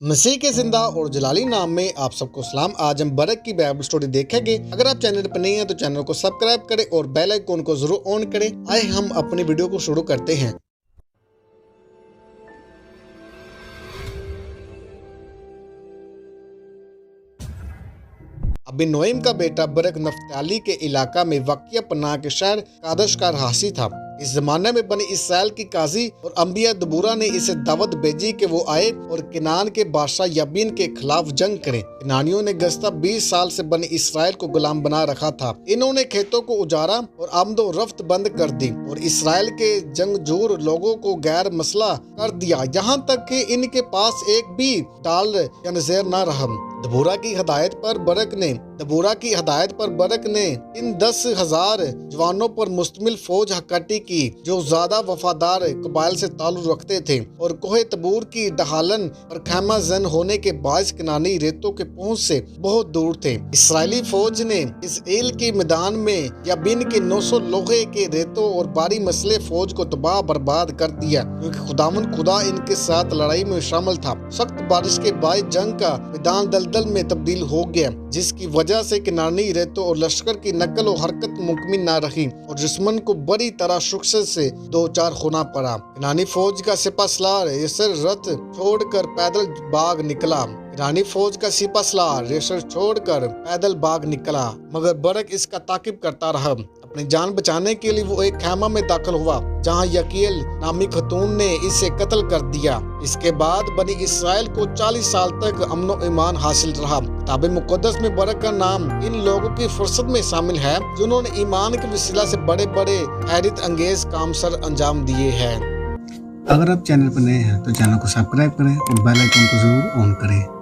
मसीह के जिंदा और जलाली नाम में आप सबको सलाम। आज हम बरक की बाइबल स्टोरी देखेंगे। अगर आप चैनल पर नहीं हैं तो चैनल को सब्सक्राइब करें और बेल आइकन को जरूर ऑन करें। आइए हम अपनी वीडियो को शुरू करते हैं। अबीनोएम का बेटा बरक नफ्ताली के इलाका में वाक़िया पनाह के शहर कादश का रहासी था। इस जमाने में बनी इसराइल की काजी और अंबिया दबूरा ने इसे दावत भेजी कि वो आए और किनान के बादशाह याबीन के खिलाफ जंग करें। किनानियों ने गज़ता 20 साल से बनी इसराइल को गुलाम बना रखा था। इन्होंने खेतों को उजाड़ा और आमदो रफ्त बंद कर दी और इसराइल के जंगजूर लोगों को गैर मसला कर दिया, यहाँ तक कि इनके पास एक भी डाल या नज़र न रहा। दबूरा की हिदायत पर बरक ने इन 10,000 जवानों पर मुश्तमिल फौज इकट्ठी की जो ज्यादा वफादार कबाइल से ताल्लुक रखते थे और कोहे तबूर की ढालन और खैमा जन होने के बायस किनानी रेतों के पहुंच से बहुत दूर थे। इसराइली फौज ने इस एल के मैदान में याबीन के 900 लोहे के रेतों और भारी मसले फौज को तबाह बर्बाद कर दिया, क्योंकि खुदा इनके साथ लड़ाई में शामिल था। सख्त बारिश के बाद जंग का मैदान दलदल में तब्दील हो गया, जिसकी वजह से किनानी रेतों और लश्कर की नकल और हरकत मुमकिन न रही और दुश्मन को बड़ी तरह शुक्र से दो चार होना पड़ा। किनानी फौज का सिपहसालार यसर रथ छोड़कर पैदल भाग निकला, मगर बरक इसका ताकीब करता रहा। अपनी जान बचाने के लिए वो एक खैमा में दाखिल हुआ, जहां यकील नामी खतून ने इसे कत्ल कर दिया। इसके बाद बनी इसराइल को 40 साल तक अमन व ईमान हासिल रहा। किताब मुक़द्दस में बरक का नाम इन लोगों की फुर्सत में शामिल है जिन्होंने ईमान के वसीला से बड़े बड़े हैरत अंगेज काम सर अंजाम दिए हैं। अगर आप चैनल पर नए हैं तो चैनल को सब्सक्राइब करें और बेल आइकन को जरूर ऑन करें।